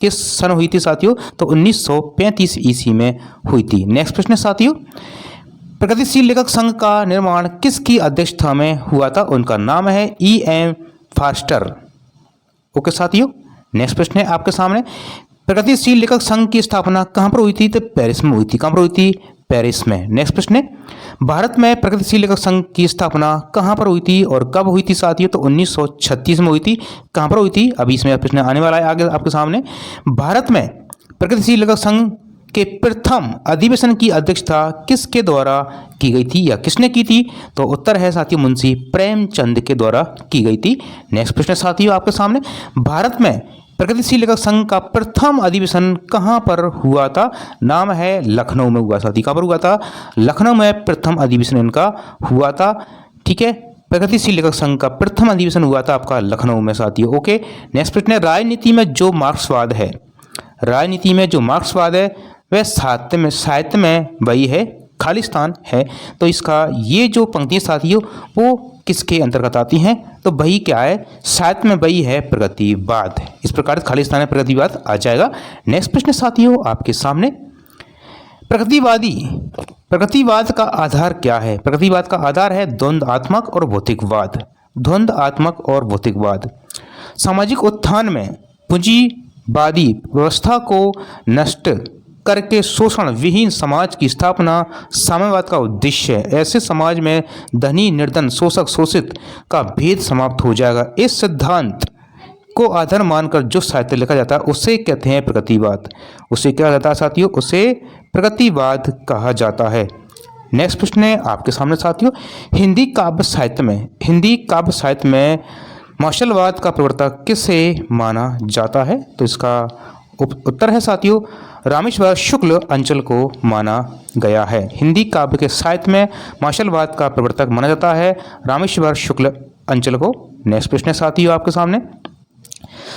किस सन हुई थी साथियों? तो 1935 ईस्वी में हुई थी। नेक्स्ट प्रश्न है साथियों, प्रगतिशील लेखक संघ का निर्माण किसकी अध्यक्षता में हुआ था? उनका नाम है E.M. फास्टर। ओके साथियों, नेक्स्ट प्रश्न है आपके सामने, प्रगतिशील लेखक संघ की स्थापना कहाँ पर हुई थी? तो पेरिस में हुई थी। कहाँ पर हुई थी? पेरिस में। नेक्स्ट प्रश्न है, भारत में प्रगतिशील लेखक संघ की स्थापना कहाँ पर हुई थी और कब हुई थी साथियों? तो 1936 में हुई थी। कहाँ पर हुई थी? अभी इसमें प्रश्न आने वाला है आगे आपके सामने। भारत में प्रगतिशील लेखक संघ के प्रथम अधिवेशन की अध्यक्षता किसके द्वारा की गई थी या किसने की थी? तो उत्तर है साथियों मुंशी प्रेमचंद के द्वारा की गई थी। नेक्स्ट प्रश्न साथियों आपके सामने, भारत में प्रगतिशील लेखक संघ का प्रथम अधिवेशन कहाँ पर हुआ था? नाम है लखनऊ में हुआ साथी। कहाँ पर हुआ था? लखनऊ में प्रथम अधिवेशन इनका हुआ था। ठीक है, प्रगतिशील लेखक संघ का प्रथम अधिवेशन हुआ था आपका लखनऊ में साथियों। ओके, नेक्स्ट प्रश्न है, राजनीति में जो मार्क्सवाद है, राजनीति में जो मार्क्सवाद है वह साहित्य में वही है खालिस्तान है। तो इसका ये जो पंक्तियाँ साथियों वो किसके अंतर्गत आती हैं? तो वही क्या है? साहित्य में वही है प्रगतिवाद। इस प्रकार खालिस्तान में प्रगतिवाद आ जाएगा। नेक्स्ट प्रश्न साथियों आपके सामने, प्रगतिवाद का आधार क्या है? प्रगतिवाद का आधार है द्वंद्वात्मक और भौतिकवाद। द्वंद्वात्मक और भौतिकवाद सामाजिक उत्थान में पूंजीवादी व्यवस्था को नष्ट करके शोषण विहीन समाज की स्थापना साम्यवाद का उद्देश्य है। ऐसे समाज में धनी निर्धन शोषक शोषित का भेद समाप्त हो जाएगा। इस सिद्धांत को आधार मानकर जो साहित्य लिखा जाता है उसे कहते हैं प्रगतिवाद। उसे क्या कहता है साथियों? उसे प्रगतिवाद कहा जाता है। नेक्स्ट प्रश्न है आपके सामने साथियों, हिंदी काव्य साहित्य में मार्शलवाद का प्रवर्तक किसे माना जाता है? तो इसका उत्तर है साथियों रामेश्वर शुक्ल अंचल को माना गया है। हिंदी काव्य के साहित्य में मार्शलवाद का प्रवर्तक माना जाता है रामेश्वर शुक्ल अंचल को। नेक्स्ट प्रश्न है साथियों आपके सामने,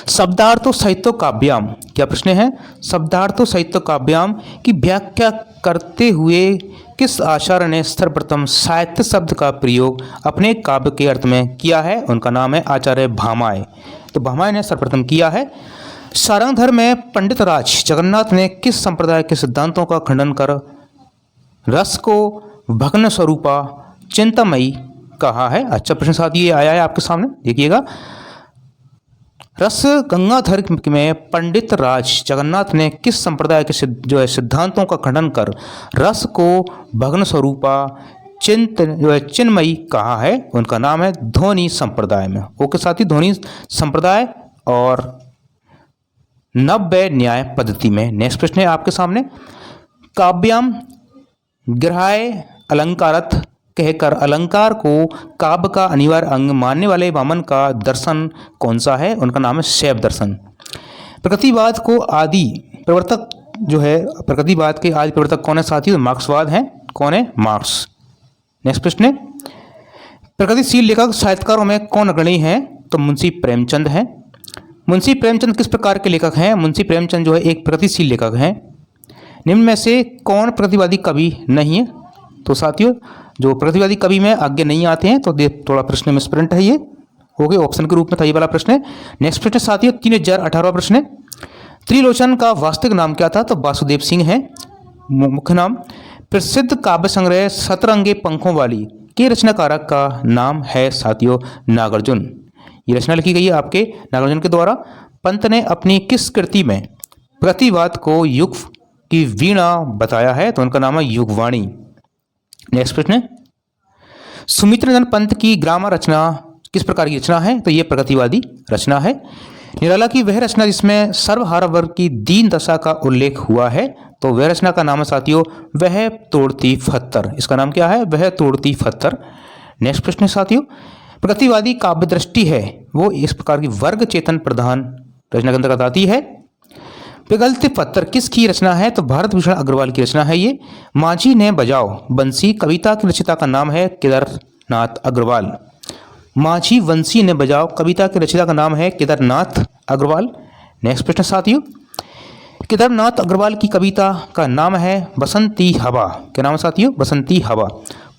शब्दार्थो साहित्य काव्याम, क्या प्रश्न है? शब्दार्थो साहित्य काव्याम की व्याख्या करते हुए किस आचार्य ने सर्वप्रथम साहित्य शब्द का प्रयोग अपने काव्य के अर्थ में किया है? उनका नाम है आचार्य भामाय। तो भामाय ने सर्वप्रथम किया है। सारंगधर में पंडित राज जगन्नाथ ने किस संप्रदाय के सिद्धांतों का खंडन कर रस को भग्न स्वरूपा चिंतामयी कहा है? अच्छा प्रश्न साथियों ये आया है आपके सामने, देखिएगा। रस गंगाधर में पंडित राज जगन्नाथ ने किस संप्रदाय के सिद्धांतों का खंडन कर रस को भग्न स्वरूपा चिन्मयी कहा है? उनका नाम है ध्वनि संप्रदाय में। ओके साथी, ध्वनि संप्रदाय और नव्य न्याय पद्धति में। नेक्स्ट प्रश्न है आपके सामने, काव्याम ग्रहाय अलंकारत कहकर अलंकार को काव्य का अनिवार्य अंग मानने वाले वामन का दर्शन कौन सा है? उनका नाम है शैव दर्शन। प्रगतिवाद को आदि प्रवर्तक जो है, प्रगतिवाद के आदि प्रवर्तक कौन है साथियों? मार्क्सवाद हैं। कौन है? मार्क्स। नेक्स्ट प्रश्न है, प्रगतिशील लेखक साहित्यकारों में कौन अग्रणी है? तो मुंशी प्रेमचंद हैं। मुंशी प्रेमचंद किस प्रकार के लेखक हैं? मुंशी प्रेमचंद जो है एक प्रगतिशील लेखक हैं। निम्न में से कौन प्रतिवादी कवि नहीं है? तो साथियों जो प्रतिवादी कवि में आगे नहीं आते हैं, तो थोड़ा प्रश्न में स्प्रिंट है ये, हो गए ऑप्शन के रूप में था ये वाला प्रश्न है। नेक्स्ट प्रश्न साथियों 3018वां प्रश्न है, त्रिलोचन का वास्तविक नाम क्या था? तो वासुदेव सिंह है मुख्य नाम। प्रसिद्ध काव्य संग्रह सतरंगे पंखों वाली के रचनाकारक का नाम है साथियों नागार्जुन। ये रचना लिखी गई है आपके नागार्जुन के द्वारा। पंत ने अपनी किस कृति में प्रतिवाद को युग की वीणा बताया है? तो उनका नाम है युगवाणी। नेक्स्ट प्रश्न, सुमित्रनंदन पंत की ग्रामर रचना किस प्रकार की रचना है? तो ये प्रगतिवादी रचना है। निराला की वह रचना जिसमें सर्वहारा वर्ग की दीन दशा का उल्लेख हुआ है, तो वह रचना का नाम है साथियों वह तोड़ती पत्थर। इसका नाम क्या है? वह तोड़ती पत्थर। नेक्स्ट प्रश्न साथियों, प्रगतिवादी काव्य दृष्टि है वो इस प्रकार की वर्ग चेतन प्रधान रचना के अंतर्गत आती है। पिघलते पत्थर किसकी रचना है? तो भारत भूषण अग्रवाल की रचना है ये। माझी ने बजाओ बंसी कविता की रचयिता का नाम है केदारनाथ अग्रवाल। माझी वंशी ने बजाओ कविता के रचयिता का नाम है केदारनाथ अग्रवाल। नेक्स्ट प्रश्न साथियों, केदारनाथ अग्रवाल की कविता का नाम है बसंती हवा। क्या नाम है साथियों? बसंती हवा।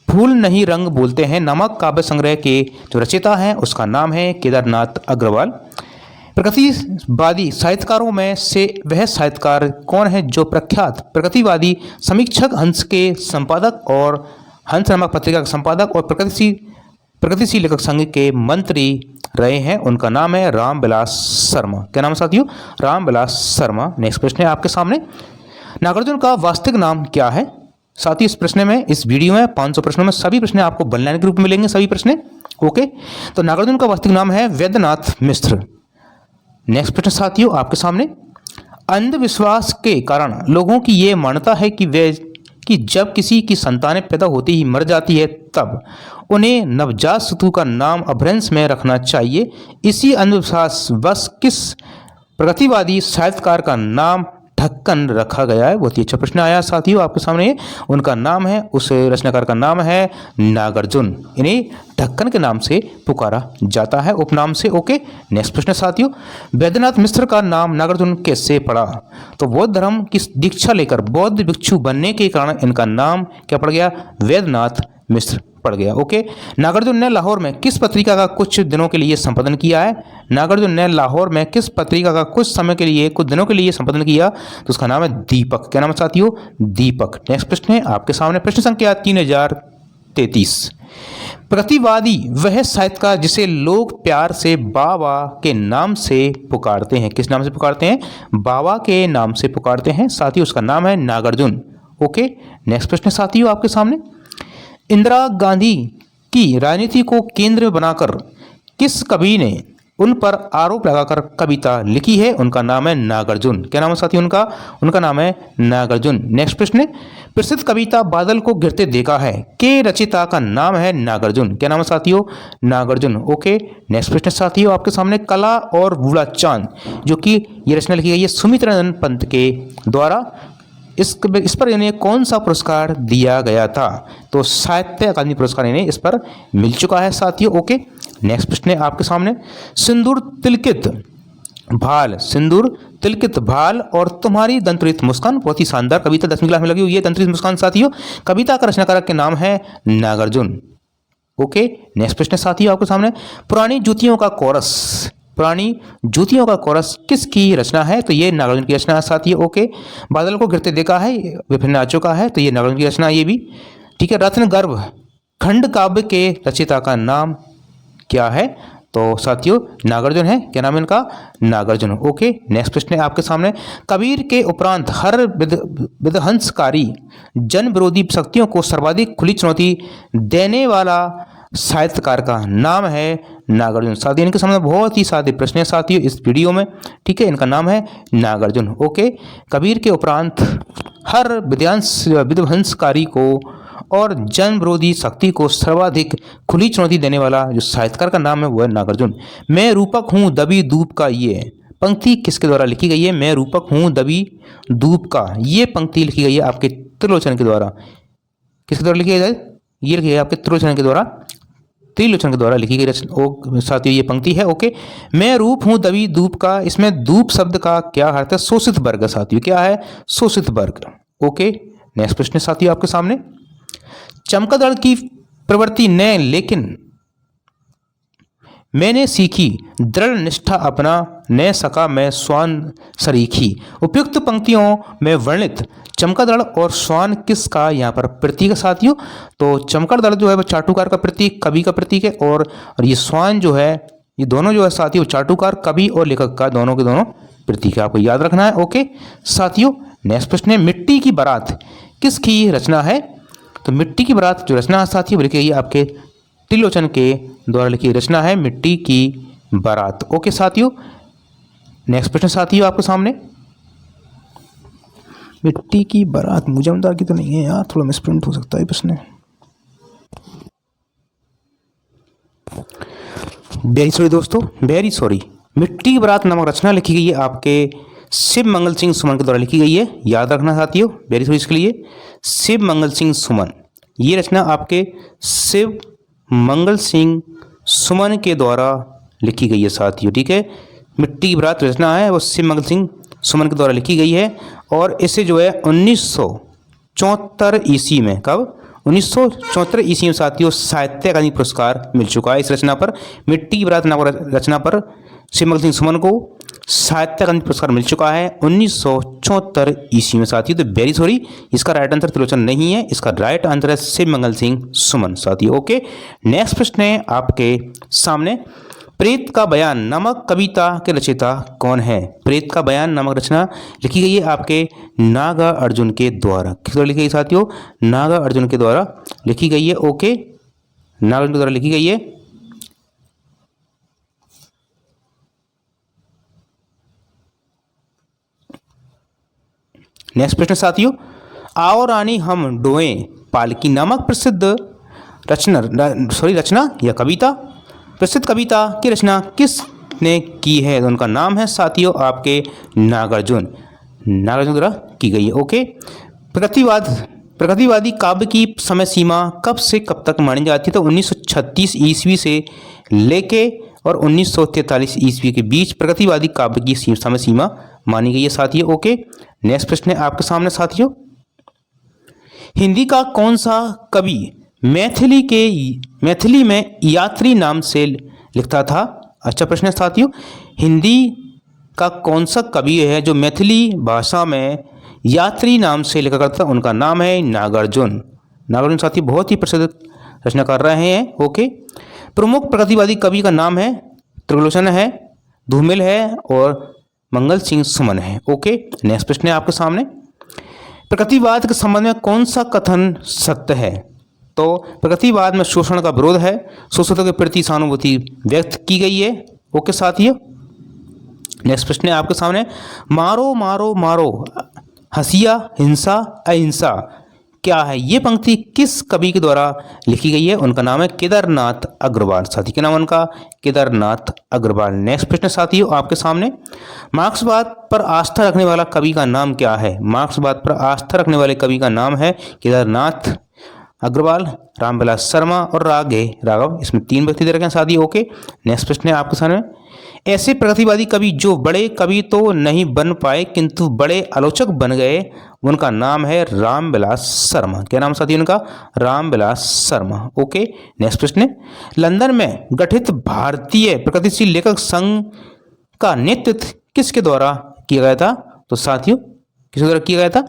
फूल नहीं रंग बोलते हैं नामक काव्य संग्रह के जो रचयिता हैं उसका नाम है केदारनाथ अग्रवाल। प्रगतिवादी साहित्यकारों में से वह साहित्यकार कौन है जो प्रख्यात प्रगतिवादी समीक्षक, हंस के संपादक और हंस नामक पत्रिका के संपादक और प्रगतिशील लेखक संघ के मंत्री रहे हैं? उनका नाम है रामविलास शर्मा। क्या नाम है साथियों? रामविलास शर्मा। नेक्स्ट प्रश्न है आपके सामने, नागार्जुन का वास्तविक नाम क्या है? साथियों इस प्रश्न में, इस वीडियो में 500 प्रश्नों में सभी प्रश्न आपको वन लाइन के रूप में मिलेंगे, सभी प्रश्न। ओके, तो नागार्जुन का वास्तविक नाम है वैद्यनाथ मिश्र। नेक्स्ट प्रश्न साथियों आपके सामने, अंधविश्वास के कारण लोगों की ये मान्यता है कि जब किसी की संतानें पैदा होते ही मर जाती है तब उन्हें नवजात शिशु का नाम अपभ्रंश में रखना चाहिए। इसी अंधविश्वास बस किस प्रगतिवादी साहित्यकार का नाम ढक्कन रखा गया है? बहुत ही अच्छा प्रश्न आया साथियों आपके सामने। उनका नाम है, उस रचनाकार का नाम है नागार्जुन। इन्हें ढक्कन के नाम से पुकारा जाता है, उपनाम से। ओके, नेक्स्ट प्रश्न साथियों, वैद्यनाथ मिश्र का नाम नागार्जुन कैसे पड़ा? तो बौद्ध धर्म की दीक्षा लेकर बौद्ध भिक्षु बनने के कारण इनका नाम क्या पड़ गया? वैद्यनाथ मिश्र पड़ गया। ओके, नागार्जुन ने लाहौर में किस पत्रिका का कुछ दिनों के लिए संपादन किया है? नागार्जुन ने लाहौर में किस पत्रिका का कुछ दिनों के लिए संपादन किया? तो उसका नाम है दीपक। क्या नाम है साथियों? दीपक। नेक्स्ट प्रश्न है आपके सामने, प्रश्न संख्या 3033, प्रतिवादी वह साहित्यकार जिसे लोग प्यार से बाबा के नाम से पुकारते हैं। किस नाम से पुकारते हैं? बाबा के नाम से पुकारते हैं साथियों, उसका नाम है नागार्जुन। ओके, नेक्स्ट प्रश्न साथियों आपके सामने, इंदिरा गांधी की राजनीति को केंद्र में बनाकर किस कवि ने उन पर आरोप लगाकर कविता लिखी है? उनका नाम है नागार्जुन। क्या नाम है साथियों उनका नाम है नागार्जुन। नेक्स्ट प्रश्न, प्रसिद्ध कविता बादल को गिरते देखा है के रचयिता का नाम है नागार्जुन। क्या नाम है साथियों? नागार्जुन। ओके, नेक्स्ट प्रश्न साथियों आपके सामने, कला और बूढ़ा चांद जो कि ये रचना लिखी गई है सुमित्रानंद पंत के द्वारा, इस पर इन्हें कौन सा पुरस्कार दिया गया था? तो साहित्य अकादमी पुरस्कार इन्हें इस पर मिल चुका है साथियों। ओके, नेक्स्ट प्रश्न है आपके सामने, सिंदूर तिलकित भाल और तुम्हारी दंतरित मुस्कान, बहुत ही शानदार कविता 10वीं क्लास में लगी हुई है दंतरित मुस्कान साथियों। कविता का रचनाकार के नाम है नागार्जुन। ओके, नेक्स्ट प्रश्न साथियों आपके सामने, पुरानी जूतियों का कोरस किसकी रचना है? तो ये नागार्जुन की रचना है साथियों। ओके, बादल को गिरते देखा है विभिन्न आ चुका है, तो ये नागार्जुन की रचना है ये भी। ठीक है, रत्न गर्भ खंड काव्य के रचयिता का नाम क्या है? तो साथियों नागार्जुन है। क्या नाम है इनका? नागार्जुन। ओके, नेक्स्ट प्रश्न है आपके सामने, कबीर के उपरांत हर विध्वंसकारी जन विरोधी शक्तियों को सर्वाधिक खुली चुनौती देने वाला साहित्यकार का नाम है नागार्जुन। साथियों इनके सामने बहुत ही सादे प्रश्न है साथियों इस वीडियो में। ठीक है, इनका नाम है नागार्जुन। ओके, कबीर के उपरांत हर विध्वंसकारी को और जन विरोधी शक्ति को सर्वाधिक खुली चुनौती देने वाला जो साहित्यकार का नाम है वो है नागार्जुन। मैं रूपक हूँ दबी धूप का, ये पंक्ति किसके द्वारा लिखी गई है? मैं रूपक हूँ दबी धूप का, ये पंक्ति लिखी गई है आपके त्रिलोचन के द्वारा। किसके द्वारा लिखी गई? ये लिखी है आपके त्रिलोचन के द्वारा लिखी गई साथियों ये पंक्ति है। ओके, मैं रूप हूँ दबी धूप का, इसमें धूप शब्द का क्या अर्थ है? शोषित वर्ग साथियों। क्या है? शोषित वर्ग। ओके, नेक्स्ट प्रश्न साथियों आपके सामने, चमगादड़ की प्रवृत्ति ने लेकिन मैंने सीखी दृढ़ निष्ठा अपना न सका मैं स्वान सरीखी। उपयुक्त पंक्तियों में वर्णित चमगादड़ और स्वान किसका यहाँ पर प्रतीक है साथियों? तो चमगादड़ जो है वो चाटुकार का प्रतीक, कवि का प्रतीक है, और ये स्वान जो है ये दोनों जो है साथियों चाटुकार, कवि और लेखक का दोनों के दोनों प्रतीक है, आपको याद रखना है। ओके साथियों, नेक्स्ट प्रश्न है, मिट्टी की बारात किसकी रचना है? तो मिट्टी की बारात जो रचना है साथियों लिखी गई है आपके त्रिलोचन के द्वारा लिखी रचना है मिट्टी की बारात। ओके साथियों, नेक्स्ट प्रश्न साथियों आपके सामने, मिट्टी की बारात मुजमदार की तो नहीं है यार, थोड़ा मिसप्रिंट हो सकता है प्रश्न। वेरी सॉरी दोस्तों, वेरी सॉरी। मिट्टी की बारात नामक रचना लिखी गई है आपके शिव मंगल सिंह सुमन के द्वारा लिखी गई है, याद रखना साथियों, वेरी सॉरी इसके लिए। शिव मंगल सिंह सुमन, ये रचना आपके शिव मंगल सिंह सुमन के द्वारा लिखी गई है साथियों। ठीक है, मिट्टी की बारात रचना है वो शिव मंगल सिंह सुमन के द्वारा लिखी गई है, और इसे जो है 1974 ईस्वी में, कब? 1974 ईस्वी में साथियों साहित्य अकादमी पुरस्कार मिल चुका है इस रचना पर। मिट्टी की बारात नामक रचना पर शिवमंगल सिंह सुमन को साहित्य अकादमी पुरस्कार मिल चुका है 1974 ईस्वी में साथियों। तो वेरी सॉरी, इसका राइट आंसर त्रिलोचन नहीं है, इसका राइट आंसर है शिवमंगल सिंह सुमन साथियों। ओके, नेक्स्ट प्रश्न है आपके सामने, प्रेत का बयान नामक कविता के रचयिता कौन है? प्रेत का बयान नामक रचना लिखी गई है आपके नागार्जुन के द्वारा। किस द्वारा लिखी गई साथियों? नागार्जुन के द्वारा लिखी गई है। ओके, नागार्जुन के द्वारा लिखी गई है। नेक्स्ट प्रश्न साथियों, आओ रानी हम डोएं पालकी नामक प्रसिद्ध रचना या कविता, प्रसिद्ध कविता की रचना किसने की है? तो उनका नाम है साथियों आपके नागार्जुन द्वारा की गई है। ओके, प्रगतिवादी काव्य की समय सीमा कब से कब तक मानी जाती है? तो 1936 ईस्वी से लेके और 1943 ईस्वी के बीच प्रगतिवादी काव्य की समय सीमा मानी गई है साथियों। ओके, नेक्स्ट प्रश्न है आपके सामने साथियों, हिंदी का कौन सा कवि मैथिली में यात्री नाम से लिखता था? अच्छा प्रश्न है साथियों, हिंदी का कौन सा कवि है जो मैथिली भाषा में यात्री नाम से लिखा करता? उनका नाम है नागार्जुन साथियों, बहुत ही प्रसिद्ध रचना कर रहे हैं। ओके, प्रमुख प्रगतिवादी कवि का नाम है त्रिलोचन है, धूमिल है और मंगल सिंह सुमन है। ओके, नेक्स्ट प्रश्न है आपके सामने, प्रगतिवाद के संबंध में कौन सा कथन सत्य है? तो प्रगतिवाद में शोषण का विरोध है, शोषितों के प्रति सहानुभूति व्यक्त की गई है। ओके साथियों, नेक्स्ट प्रश्न है आपके सामने, मारो मारो मारो हसिया हिंसा अहिंसा क्या है? ये पंक्ति किस कवि के द्वारा लिखी गई है? उनका नाम है केदारनाथ अग्रवाल साथी। क्या नाम उनका? केदारनाथ अग्रवाल। नेक्स्ट प्रश्न साथियों आपके सामने, मार्क्सवाद पर आस्था रखने वाला कवि का नाम क्या है? मार्क्सवाद पर आस्था रखने वाले कवि का नाम है केदारनाथ अग्रवाल, रामविलास शर्मा और राघव। इसमें 3 व्यक्ति दे रखे हैं साथी। ओके, नेक्स्ट प्रश्न है आपके सामने, ऐसे प्रगतिवादी कवि जो बड़े कवि तो नहीं बन पाए किंतु बड़े आलोचक बन गए, उनका नाम है रामविलास शर्मा। क्या नाम साथी उनका? रामविलास शर्मा। ओके, नेक्स्ट प्रश्न, लंदन में गठित भारतीय प्रगतिशील लेखक संघ का नेतृत्व किसके द्वारा किया गया था? तो साथियों किसके द्वारा किया गया था?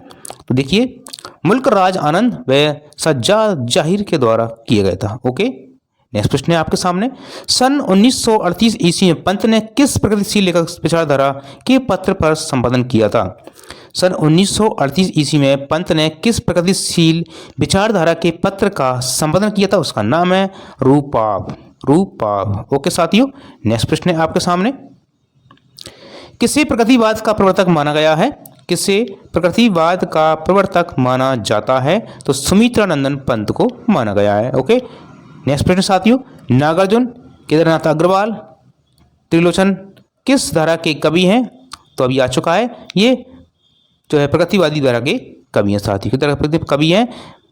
तो देखिए, मुल्क राज आनंद व सज्जाद जाहिर के द्वारा किया गया था। ओके, नेक्स्ट प्रश्न है आपके सामने, सन 1938 ईस्वी में पंत ने किस प्रगतिशील लेखक विचारधारा के पत्र पर संपादन किया था? सन 1938 ईस्वी में पंत ने किस प्रगतिशील विचारधारा के पत्र का संपादन किया था? उसका नाम है रूपाभ। ओके साथियों, नेक्स्ट प्रश्न है आपके सामने, किसे प्रगतिवाद का प्रवर्तक माना गया है? किसे प्रगतिवाद का प्रवर्तक माना जाता है? तो सुमित्रानंदन पंत को माना गया है। ओके, नेक्स्ट प्रश्न साथियों, नागार्जुन, केदारनाथ अग्रवाल, त्रिलोचन किस धारा के कवि हैं? तो अभी आ चुका है, ये जो है प्रगतिवादी धारा के कवि हैं साथियों। किस तरह के कवि हैं?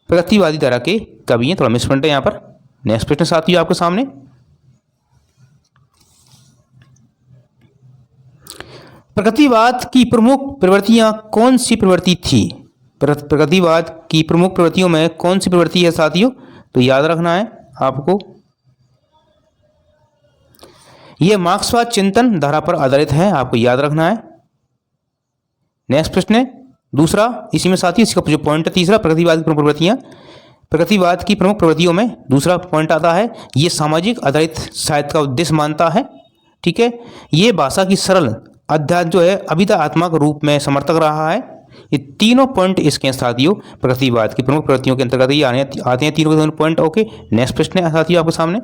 प्रगतिवादी धारा के कवि हैं। थोड़ा मिसप्रिंट है यहाँ पर। नेक्स्ट प्रश्न साथियों आपके सामने, प्रगतिवाद की प्रमुख प्रवृत्तियां कौन सी प्रवृत्ति थी? प्रगतिवाद की प्रमुख प्रवृत्तियों में कौन सी प्रवृत्ति है साथियों? तो याद रखना है आपको, यह मार्क्सवाद चिंतन धारा पर आधारित है, आपको याद रखना है। नेक्स्ट प्रश्न है दूसरा इसी में साथियों, इसका जो पॉइंट है तीसरा, प्रगतिवाद की प्रमुख प्रवृत्तियां। प्रगतिवाद की प्रमुख प्रवृत्तियों में दूसरा पॉइंट आता है, ये सामाजिक आधारित साहित्य का उद्देश्य मानता है। ठीक है, ये भाषा की सरल अध्यात्म जो है अभिधात्मक रूप में समर्थक रहा है। ये तीनों पॉइंट इसके साथियों प्रगतिवाद की प्रमुख प्रवृत्तियों के अंतर्गत ये आते हैं तीनों पॉइंट। ओके, नेक्स्ट प्रश्न है साथियों आपके सामने,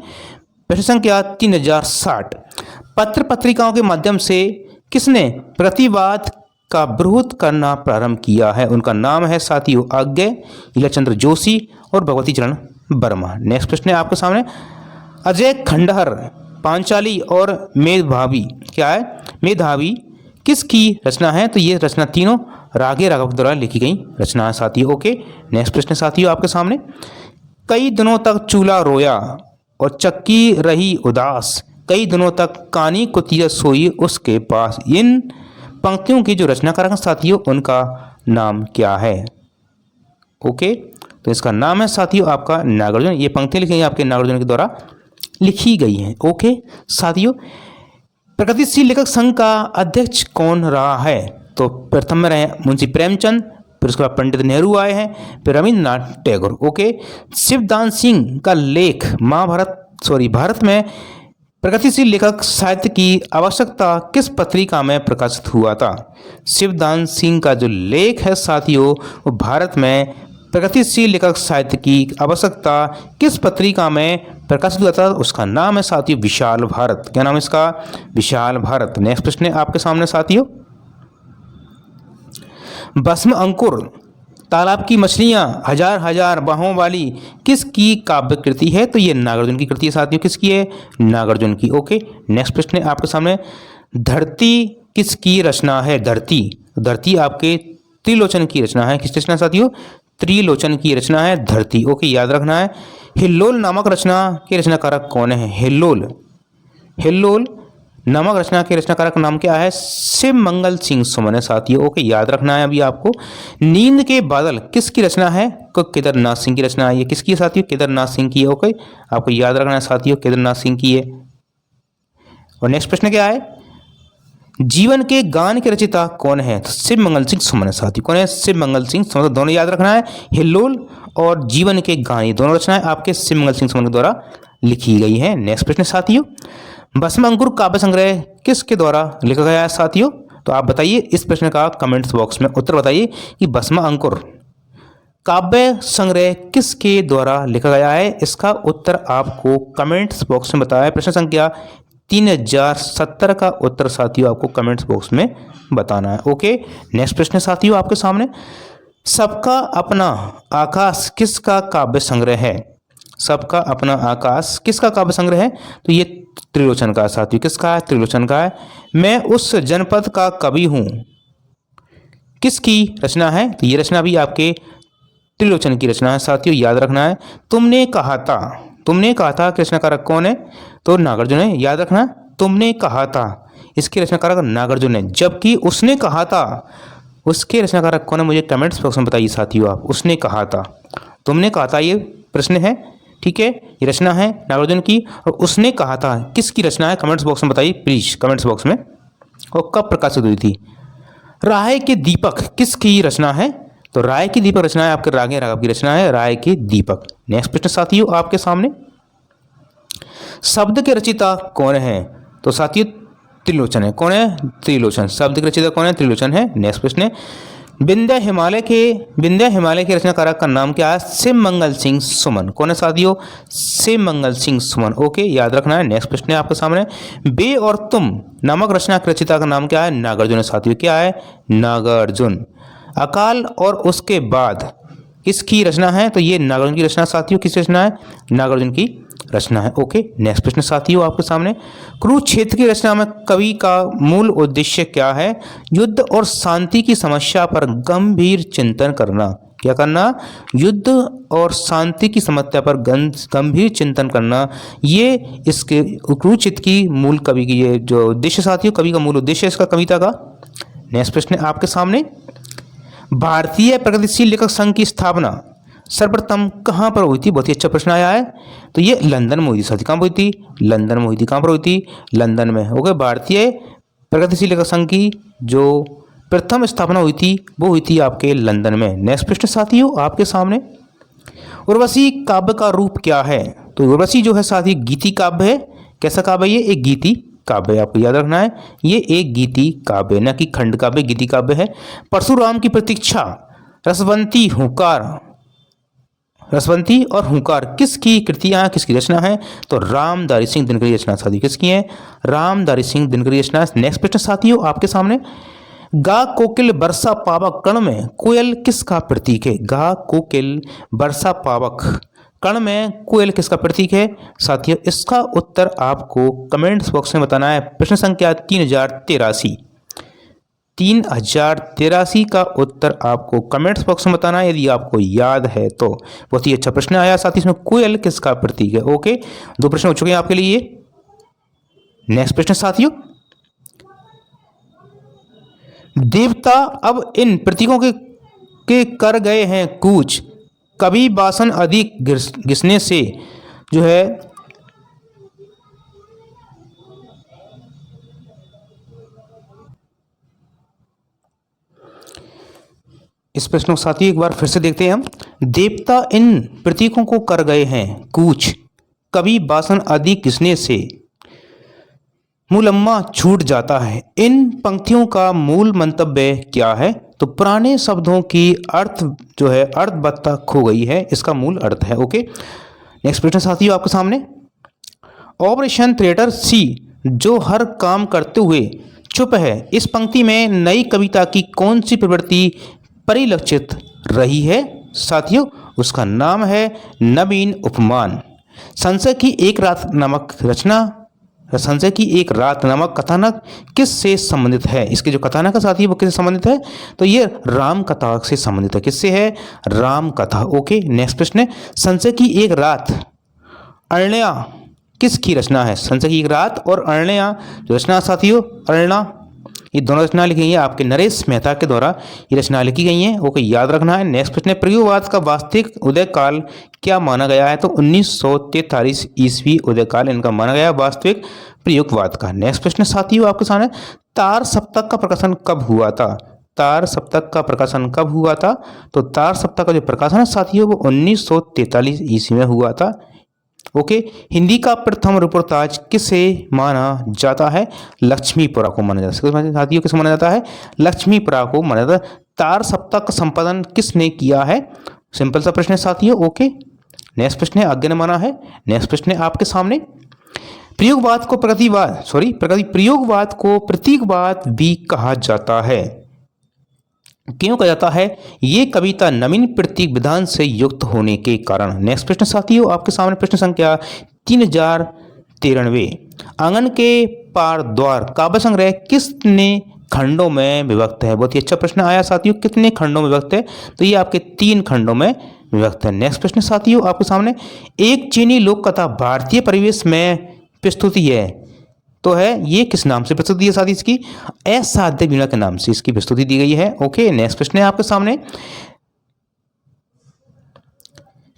प्रश्न संख्या 3060, पत्र पत्रिकाओं के माध्यम से किसने प्रगतिवाद का विरोध करना प्रारंभ किया है? उनका नाम है साथियों आज्ञे, ईलाचंद्र जोशी और भगवती चरण वर्मा। नेक्स्ट प्रश्न है आपके सामने, अजय खंडहर, पांचाली और मेधावी क्या है? मेधावी किसकी रचना है? तो ये रचना तीनों राघव द्वारा लिखी गई रचना है साथियों। ओके, नेक्स्ट प्रश्न साथियों आपके सामने, कई दिनों तक चूल्हा रोया और चक्की रही उदास, कई दिनों तक कानी कुतिया सोई उसके पास, इन पंक्तियों की जो रचनाकार साथियों उनका नाम क्या है? ओके, तो इसका नाम है साथियों आपका नागार्जुन। ये पंक्तियां लिखी गई आपके नागार्जुन के द्वारा लिखी गई हैं। ओके साथियों, प्रगतिशील लेखक संघ का अध्यक्ष कौन रहा है? तो प्रथम में रहे मुंशी प्रेमचंद, फिर उसके बाद पंडित नेहरू आए हैं, फिर रविन्द्रनाथ टैगोर। ओके। शिवदान सिंह का लेख भारत में प्रगतिशील लेखक साहित्य की आवश्यकता किस पत्रिका में प्रकाशित हुआ था? शिवदान सिंह का जो लेख है साथियों, वो भारत में प्रगतिशील लेखक साहित्य की आवश्यकता किस पत्रिका में प्रकाशित हुआ था? उसका नाम है साथियों विशाल भारत। क्या नाम है इसका? विशाल भारत। नेक्स्ट प्रश्न है आपके सामने साथियों, भस्म अंकुर तालाब की मछलियां हजार हजार बाहों वाली किसकी काव्य कृति है? तो ये नागार्जुन की कृति है साथियों। किसकी है? नागार्जुन की। ओके। नेक्स्ट प्रश्न है आपके सामने, धरती किसकी रचना है? धरती आपके त्रिलोचन की रचना है। किसकी रचना साथियों? त्रिलोचन की रचना है धरती। ओके, याद रखना है। हिल्लोल नामक रचना के रचनाकारक कौन है? हिल्लोल नामक रचना के रचनाकारक नाम क्या है? शिव मंगल सिंह सुमन है साथियों। ओके, याद रखना है अभी आपको। नींद के बादल किसकी रचना है? तो केदारनाथ सिंह की रचना है। ये किसकी है साथियों? केदारनाथ सिंह की है। ओके, आपको याद रखना है साथियों, केदारनाथ सिंह की है। और नेक्स्ट प्रश्न क्या है, जीवन के गान के रचयिता कौन है? तो शिव मंगल सिंह सुमन है साथियों। कौन है? शिव मंगल सिंह सुमन। दोनों याद रखना है, हिल्लोल और जीवन के गान, ये दोनों रचनाएं आपके शिव मंगल सिंह सुमन के द्वारा लिखी गई हैं। नेक्स्ट प्रश्न साथियों, भस्म अंकुर काव्य संग्रह किसके द्वारा लिखा गया है साथियों? तो आप बताइए, इस प्रश्न का कमेंट्स बॉक्स में उत्तर बताइए कि भस्म अंकुर काव्य संग्रह किसके द्वारा लिखा गया है। इसका उत्तर आपको कमेंट्स बॉक्स में बताया। प्रश्न संख्या 3070 का उत्तर साथियों आपको कमेंट्स बॉक्स में बताना है। ओके, नेक्स्ट प्रश्न साथियों आपके सामने, सबका अपना आकाश किसका काव्य संग्रह है? सबका अपना आकाश किसका काव्य संग्रह है? तो ये त्रिलोचन का साथियों। किसका है? त्रिलोचन का है। मैं उस जनपद का कवि हूँ किसकी रचना है? तो ये रचना भी आपके त्रिलोचन की रचना है साथियों, याद रखना है। तुमने कहा था कि रचनाकारक कौन है? तो नागार्जुन है, याद रखना। तुमने कहा था, इसके रचनाकारक नागार्जुन है, जबकि उसने कहा था, उसके रचनाकारक कौन है? मुझे कमेंट्स बॉक्स में बताइए साथियों आप। उसने कहा था, तुमने कहा था, ये प्रश्न है, ठीक है। ये रचना है नागार्जुन की, और उसने कहा था किसकी रचना है? कमेंट्स बॉक्स में बताइए प्लीज, कमेंट्स बॉक्स में। और कब प्रकाशित हुई थी? राय के दीपक किसकी रचना है? तो राय की दीपक रचना है आपके रागे राघव की रचना है, राय के दीपक। नेक्स्ट प्रश्न साथियों आपके सामने, शब्द के रचयिता कौन है? तो साथियों त्रिलोचन है। कौन है? त्रिलोचन। शब्द के रचयिता कौन है? त्रिलोचन है। नेक्स्ट प्रश्न है, विंध्य हिमालय के रचनाकारक का नाम क्या है? शिव मंगल सिंह सुमन। कौन है साथियों? शिव मंगल सिंह सुमन। ओके, याद रखना है। नेक्स्ट प्रश्न है आपके सामने, बे और तुम नामक रचना के रचयिता का नाम क्या है? नागार्जुन है साथियों। क्या है? नागार्जुन। अकाल और उसके बाद किसकी रचना है? तो ये नागार्जुन की रचना साथियों। किस रचना है? नागार्जुन की रचना है। ओके, नेक्स्ट प्रश्न साथियों आपके सामने, कुरुक्षेत्र की रचना में कवि का मूल उद्देश्य क्या है? युद्ध और शांति की समस्या पर गंभीर चिंतन करना। क्या करना? युद्ध और शांति की समस्या पर गंभीर चिंतन करना, ये इसके कुरुक्षेत्र की मूल कवि की ये जो उद्देश्य साथियों, कवि का मूल उद्देश्य इसका कविता का। नेक्स्ट प्रश्न आपके सामने, भारतीय प्रगतिशील लेखक संघ की स्थापना सर्वप्रथम कहाँ पर हुई थी? बहुत ही अच्छा प्रश्न आया है। तो ये लंदन में हुई थी साथी। कहाँ पर हुई थी? लंदन में हुई थी। कहाँ पर हुई थी? लंदन में। ओके, भारतीय प्रगतिशील लेखक संघ की जो प्रथम स्थापना हुई थी वो हुई थी आपके लंदन में। नेक्स्ट प्रश्न साथियों आपके सामने, उर्वशी काव्य का रूप क्या है? तो उर्वशी जो है साथी गीति काव्य है। कैसा काव्य है? ये एक गीति काव्य है, आपको याद रखना है। ये एक गीति काव्य, न कि खंड काव्य, गीति काव्य है। परशुराम की प्रतीक्षा, रसवंती और हुंकार किसकी कृतियां, किसकी रचना है? तो रामधारी सिंह दिनकरी रचना साथियों। किसकी है? रामधारी सिंह दिनकरी रचना। नेक्स्ट प्रश्न साथियों आपके सामने, गा कोकिल बरसा पावक कण में कोयल किसका प्रतीक है? गा कोकिल बरसा पावक कण में कोयल किसका प्रतीक है? साथियों इसका उत्तर आपको कमेंट्स बॉक्स में बताना है। प्रश्न संख्या 3083 का उत्तर आपको कमेंट्स बॉक्स में बताना है, यदि आपको याद है तो। बहुत ही अच्छा प्रश्न आया साथ ही इसमें, कोयल किसका प्रतीक है? ओके, 2 प्रश्न हो चुके हैं आपके लिए। नेक्स्ट प्रश्न साथियों, देवता अब इन प्रतीकों के कर गए हैं कूच, कभी बासन अधिक घिसने से जो है इस प्रश्न को साथियों एक बार फिर से देखते हैं हम। देवता इन प्रतीकों को कर गए हैं कूच, कभी बासन आदि किसने से, मूलम्मा छूट जाता है। इन पंक्तियों का मूल मंतव्य क्या है? तो पुराने शब्दों की अर्थ जो है अर्थवत्ता खो गई है, इसका मूल अर्थ है। ओके, नेक्स्ट प्रश्न साथियों आपके सामने। ऑपरेशन थिएटर सी जो हर काम करते हुए चुप है, इस पंक्ति में नई कविता की कौन सी प्रवृत्ति परिलक्षित रही है? साथियों उसका नाम है नवीन उपमान। संशय की एक रात नामक रचना, संशय की एक रात नामक कथानक किस से संबंधित है? इसके जो कथानक है साथी वो किससे संबंधित है? तो ये राम कथा से संबंधित है। किससे है? राम कथा। ओके, नेक्स्ट प्रश्न है, संशय की एक रात अरण्या किसकी रचना है? संशय की एक रात और अरण्या जो रचना साथियों, अरण्या, ये दोनों रचना लिखी गई है आपके नरेश मेहता के द्वारा, ये रचना लिखी गई हैं। ओके, याद रखना है। नेक्स्ट प्रश्न है, प्रयोगवाद का वास्तविक उदय काल क्या माना गया है? तो 1943 ईस्वी उदय काल इनका माना गया वास्तविक प्रयोगवाद का। नेक्स्ट प्रश्न साथियों आपके सामने, तार सप्तक का प्रकाशन कब हुआ था? तार सप्तक का प्रकाशन कब हुआ था? तो तार सप्तक का जो प्रकाशन है साथियों वो 1943 ईस्वी में हुआ था। ओके, हिंदी का प्रथम रिपोर्टाज किसे माना जाता है? लक्ष्मीपुरा को माना जाता है। साथियों किसे माना जाता है? लक्ष्मीपुरा को माना जाता है। तार सप्तक का संपादन किसने किया है? सिंपल सा प्रश्न है साथियों। ओके, नेक्स्ट प्रश्न है, आज्ञा ने माना है। नेक्स्ट प्रश्न है आपके सामने, प्रयोगवाद को प्रयोगवाद को प्रतीकवाद भी कहा जाता है। क्यों कहा जाता है? ये कविता नवीन प्रतीक विधान से युक्त होने के कारण। नेक्स्ट प्रश्न साथियों आपके सामने, प्रश्न संख्या 3093, आंगन के पार द्वार काव्य संग्रह कितने खंडों में विभक्त है? बहुत ही अच्छा प्रश्न आया साथियों, कितने खंडों में विभक्त है? तो ये आपके 3 खंडों में विभक्त है। नेक्स्ट प्रश्न साथियों आपके सामने, एक चीनी लोक कथा भारतीय परिवेश में प्रस्तुति है, तो है ये किस नाम से प्रस्तुति है? साथी इसकी असाध्य वीणा के नाम से इसकी प्रस्तुति दी गई है। ओके, नेक्स्ट प्रश्न है आपके सामने,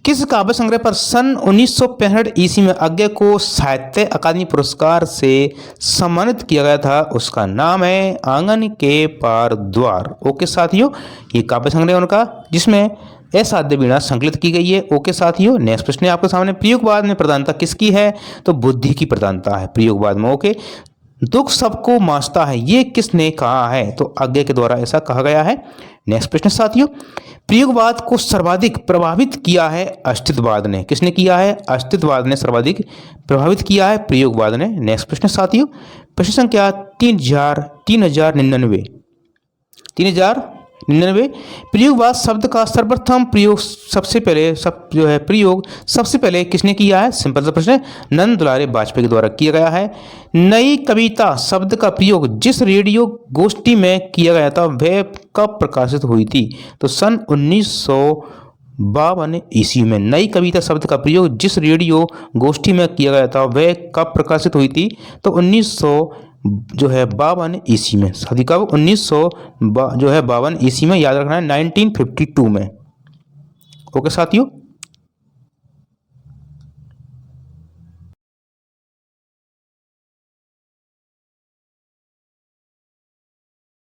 किस काव्य संग्रह पर सन 1965 ईस्वी में अज्ञे को साहित्य अकादमी पुरस्कार से सम्मानित किया गया था? उसका नाम है आंगन के पार द्वार। ओके साथियों, ये काव्य संग्रह उनका जिसमें असाध्य वीणा संकलित की गई है। ओके साथियों, नेक्स्ट प्रश्न है आपके सामने, प्रयोगवाद में प्रधानता किसकी है? तो बुद्धि की प्रधानता है प्रयोगवाद में। ओके, दुख सबको मांसता है, ये किसने कहा है? तो अज्ञे के द्वारा ऐसा कहा गया है। नेक्स्ट प्रश्न साथियों, प्रयोगवाद को सर्वाधिक प्रभावित किया है अस्तित्ववाद ने, किसने किया है? अस्तित्ववाद ने सर्वाधिक प्रभावित किया है प्रयोगवाद ने। नेक्स्ट प्रश्न साथियों, प्रश्न संख्या 3099, प्रयोगवाद शब्द का सर्वप्रथम प्रयोग सबसे पहले किसने किया है? सिंपल सा प्रश्न है, नंद दुलारे वाजपेयी के द्वारा किया गया है। नई कविता शब्द का प्रयोग जिस रेडियो गोष्ठी में किया गया था वह कब प्रकाशित हुई थी? तो सन 1952 ईस्वी में नई कविता शब्द का प्रयोग जिस रेडियो गोष्ठी में किया गया था वह कब प्रकाशित हुई थी? तो 1952 ईस्वी में। शादी कब? 1952 ईस्वी में, याद रखना है 1952 में। ओके साथियों,